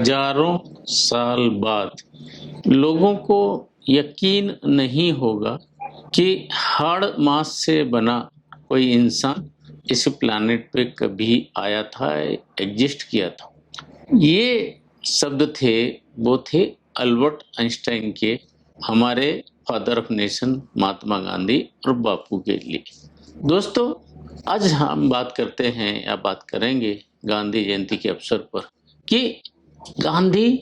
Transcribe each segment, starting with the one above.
हजारों साल बाद लोगों को यकीन नहीं होगा कि हाड़ मांस से बना कोई इंसान इस प्लैनेट पे कभी आया था, एग्जिस्ट किया था। ये शब्द थे, वो थे अल्बर्ट आइंस्टाइन के, हमारे father of nation Mahatma Gandhi और बापू के लिए। दोस्तों, आज हम बात करते हैं या बात करेंगे गांधी जयंती के अवसर पर कि गांधी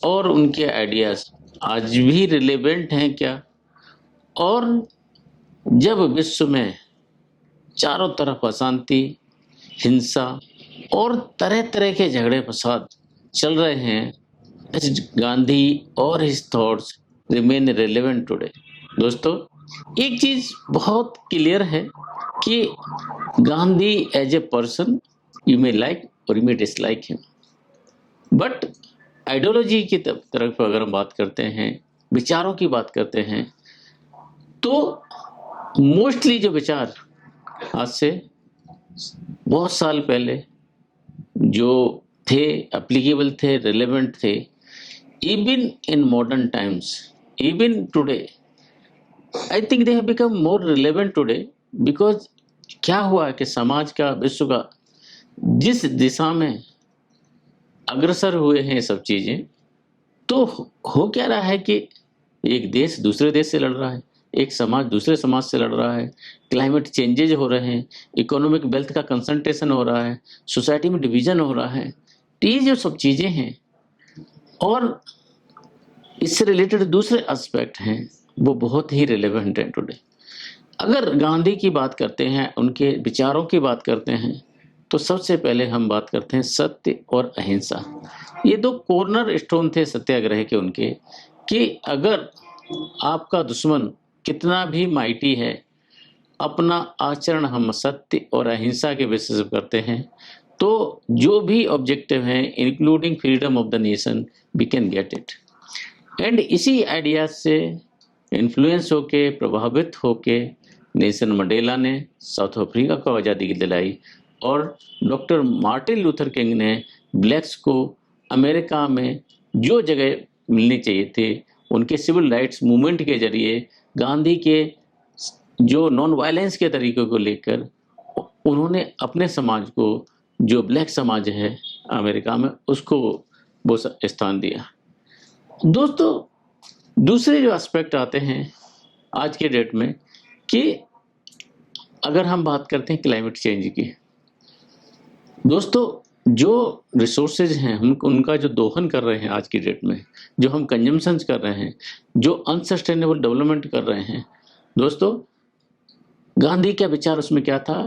और उनके आइडियाज आज भी रिलेवेंट हैं क्या, और जब विश्व में चारों तरफ अशांति, हिंसा और तरह-तरह के झगड़े फसाद चल रहे हैं, गांधी और his thoughts remain relevant today. दोस्तों, एक चीज बहुत क्लियर है कि Gandhi as a person, you may like और you may dislike him, but ideology की तरफ अगर हम बात करते हैं, विचारों की बात करते हैं, तो मोस्टली जो विचार आज से बहुत साल पहले जो थे, एप्लीकेबल थे, रिलेवेंट थे, even in modern times, even today, I think they have become more relevant today, because क्या हुआ कि समाज का, विश्व का जिस दिशा में अग्रसर हुए हैं सब चीजें, तो हो क्या रहा है कि एक देश दूसरे देश से लड़ रहा है, एक समाज दूसरे समाज से लड़ रहा है, क्लाइमेट चेंजेज हो रहे हैं, इकोनॉमिक वेल्थ का कंसंट्रेशन हो रहा है, सोसाइटी में डिवीजन हो रहा है। ये जो सब चीजें हैं और इससे रिलेटेड दूसरे एस्पेक्ट हैं, वो बहुत ही रिलेवेंट हैं टुडे। अगर गांधी की बात करते हैं, उनके विचारों की बात करते हैं, तो सबसे पहले हम बात करते हैं सत्य और अहिंसा। ये दो कॉर्नर स्टोन थे सत्याग्रह के उनके, कि अगर आपका दुश्मन कितना भी माइटी है, अपना आचरण हम सत्य और अहिंसा के बेसिस पर करते हैं, तो जो भी ऑब्जेक्टिव है, including freedom of the nation, we can get it. And इसी आइडिया से इन्फ्लुएंस होके, प्रभावित होके नेल्सन मंडेला ने साउथ अफ्रीका को आज़ादी दिलाई, और डॉक्टर मार्टिन लूथर किंग ने ब्लैक्स को अमेरिका में जो जगह मिलनी चाहिए थे, उनके सिविल राइट्स मूवमेंट के जरिए, गांधी के जो नॉन वायलेंस के तरीकों को लेकर उन्होंने अपने समाज को, जो ब्लैक समाज है अमेरिका में, उसको वो स्थान दिया। दोस्तों, दूसरे जो एस्पेक्ट आते हैं आज के डेट में, कि अगर हम बात करते हैं क्लाइमेट चेंज की, दोस्तों जो रिसोर्सेज हैं हम उनका जो दोहन कर रहे हैं आज की डेट में, जो हम कंजम्पशंस कर रहे हैं, जो अनसस्टेनेबल डेवलपमेंट कर रहे हैं, दोस्तों गांधी का विचार उसमें क्या था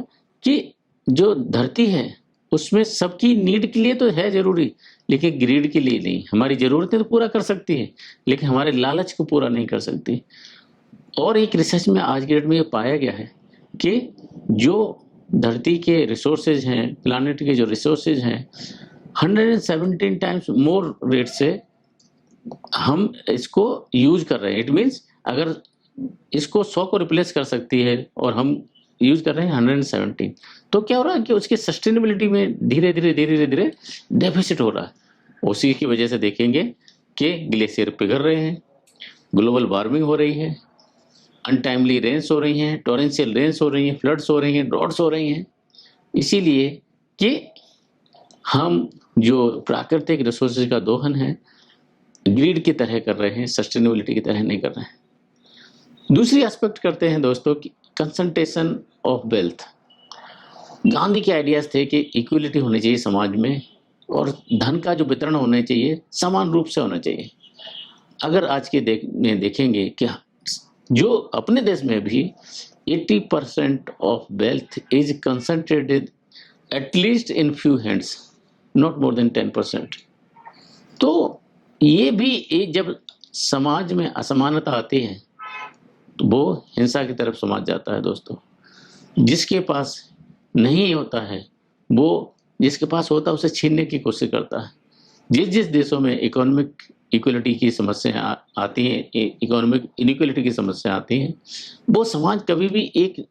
कि जो धरती है उसमें सबकी नीड के लिए तो है जरूरी, लेकिन ग्रीड के लिए नहीं। हमारी जरूरतें तो पूरा कर सकती है, लेकिन हमारे लालच को पूरा नहीं कर सकती। और एक रिसर्च में आज के डेट में ये पाया गया है कि जो धरती के रिसोर्सेज हैं, प्लानिट के जो रिसोर्सेज हैं, 117 टाइम्स मोर रेट से हम इसको यूज कर रहे हैं। इट मीन्स अगर इसको 100 को रिप्लेस कर सकती है और हम यूज कर रहे हैं 117, तो क्या हो रहा है कि उसकी सस्टेनेबिलिटी में धीरे धीरे डेफिसिट हो रहा है। उसी की वजह से देखेंगे कि ग्लेशियर पिघल रहे हैं, ग्लोबल वार्मिंग हो रही है, अनटाइमली रेन्स हो रही हैं, टॉरेंशियल रेन्स हो रही हैं, फ्लड्स हो रही हैं, ड्रॉट्स हो रही हैं, इसीलिए कि हम जो प्राकृतिक रिसोर्सेज का दोहन है ग्रीड की तरह कर रहे हैं, सस्टेनेबिलिटी की तरह नहीं कर रहे हैं। दूसरी एस्पेक्ट करते हैं दोस्तों कि कंसंट्रेशन ऑफ वेल्थ। गांधी के आइडियाज थे कि इक्वलिटी होनी चाहिए समाज में, और धन का जो वितरण होना चाहिए समान रूप से होना चाहिए। अगर आज के देखेंगे कि जो अपने देश में भी 80% of wealth is concentrated at least in few hands, not more than 10%। तो ये भी जब समाज में असमानता आती है तो वो हिंसा की तरफ समाज जाता है। दोस्तों, जिसके पास नहीं होता है वो जिसके पास होता है उसे छीनने की कोशिश करता है। जिस देशों में इकोनॉमिक इक्वलिटी की समस्या आती है, इकोनॉमिक इनइक्वलिटी की समस्या आती है, वो समाज कभी भी एक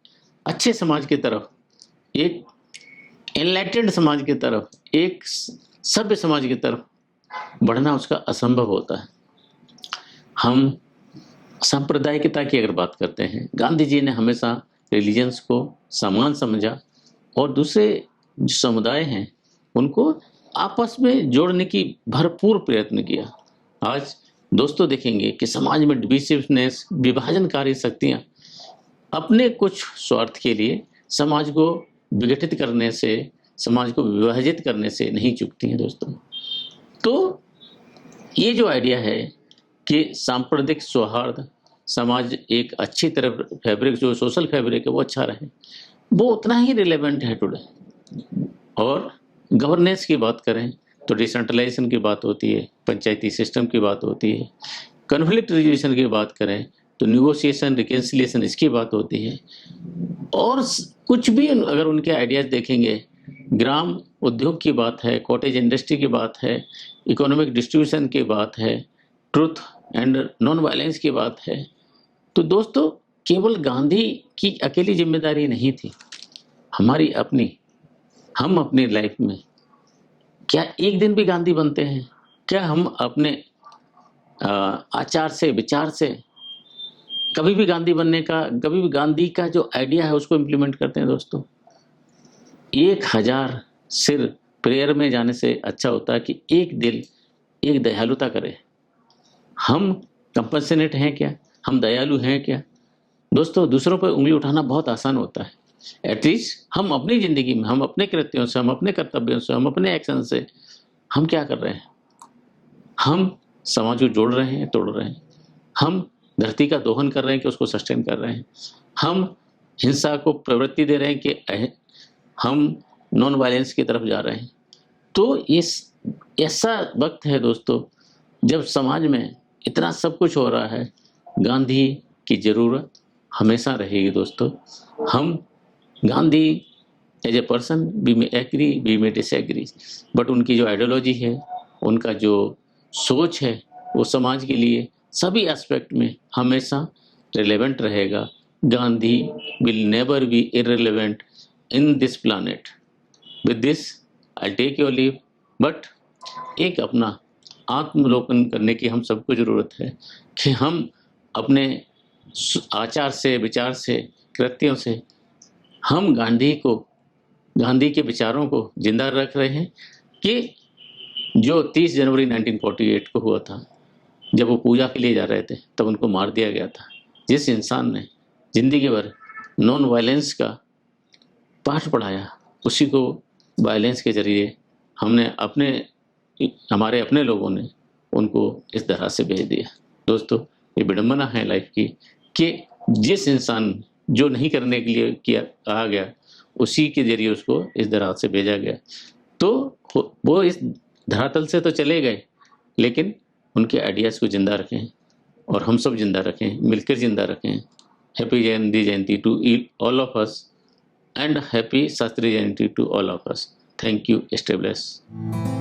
अच्छे समाज की तरफ, एक एनलाइटेंड समाज की तरफ, एक सभ्य समाज की तरफ बढ़ना उसका असंभव होता है। हम सांप्रदायिकता की अगर बात करते हैं, गांधी जी ने हमेशा रिलीजन्स को समान समझा और दूसरे जो समुदाय हैं उनको आपस में जोड़ने की भरपूर प्रयत्न किया। आज दोस्तों देखेंगे कि समाज में डिविसिवनेस, विभाजनकारी शक्तियां अपने कुछ स्वार्थ के लिए समाज को विघटित करने से, समाज को विभाजित करने से नहीं चूकती हैं दोस्तों। तो ये जो आइडिया है कि सांप्रदायिक सौहार्द, समाज एक अच्छी तरह फैब्रिक, जो सोशल फैब्रिक है वो अच्छा रहे, वो उतना ही रिलेवेंट है टुडे। और गवर्नेंस की बात करें तो डिसेंट्रलाइजेशन की बात होती है, पंचायती सिस्टम की बात होती है, कन्फ्लिक्ट रिजोल्यूशन की बात करें तो निगोशिएशन, रिकन्सिलिएशन, इसकी बात होती है। और कुछ भी अगर उनके आइडियाज देखेंगे, ग्राम उद्योग की बात है, कॉटेज इंडस्ट्री की बात है, इकोनॉमिक डिस्ट्रीब्यूशन की बात है, ट्रुथ एंड नॉन वायलेंस की बात है। तो दोस्तों केवल गांधी की अकेली जिम्मेदारी नहीं थी, हमारी अपनी। हम अपनी लाइफ में क्या एक दिन भी गांधी बनते हैं? क्या हम अपने आचार से, विचार से कभी भी गांधी बनने का, कभी भी गांधी का जो आइडिया है उसको इम्प्लीमेंट करते हैं दोस्तों? 1000 सिर प्रेयर में जाने से अच्छा होता है कि एक दिल, एक दयालुता करे। हम कंपैशनेट हैं क्या? हम दयालु हैं क्या? दोस्तों दूसरों पर उंगली उठाना बहुत आसान होता है। एटलीस्ट हम अपनी ज़िंदगी में, हम अपने कृत्यों से, हम अपने कर्तव्यों से, हम अपने एक्शन से हम क्या कर रहे हैं? हम समाज को जोड़ रहे हैं, तोड़ रहे हैं? हम धरती का दोहन कर रहे हैं कि उसको सस्टेन कर रहे हैं? हम हिंसा को प्रवृत्ति दे रहे हैं कि हम नॉन वायलेंस की तरफ जा रहे हैं? तो इस ऐसा वक्त है दोस्तों जब समाज में इतना सब कुछ हो रहा है, गांधी की ज़रूरत हमेशा रहेगी दोस्तों। हम Gandhi as a person we may agree, we may disagree, but उनकी जो आइडियोलॉजी है, उनका जो सोच है, वो समाज के लिए सभी एस्पेक्ट में हमेशा रिलेवेंट रहेगा। Gandhi will never be irrelevant in this planet. With this I take your leave, but एक अपना आत्मलोकन करने की हम सबको ज़रूरत है कि हम अपने आचार से, विचार से, कृत्यों से हम गांधी के विचारों को जिंदा रख रहे हैं कि जो 30 जनवरी 1948 को हुआ था, जब वो पूजा के लिए जा रहे थे तब उनको मार दिया गया था। जिस इंसान ने जिंदगी भर नॉन वायलेंस का पाठ पढ़ाया, उसी को वायलेंस के जरिए हमारे अपने लोगों ने उनको इस तरह से भेज दिया। दोस्तों ये विडंबना है लाइफ की कि जिस इंसान जो नहीं करने के लिए कहा गया, उसी के जरिए उसको इस तरह से भेजा गया। तो वो इस धरातल से तो चले गए, लेकिन उनके आइडियाज़ को जिंदा रखें और हम सब जिंदा रखें, मिलकर जिंदा रखें। Happy Gandhi Jayanti to all of us and happy Shastri Jayanti to all of us. Thank you. Stay blessed.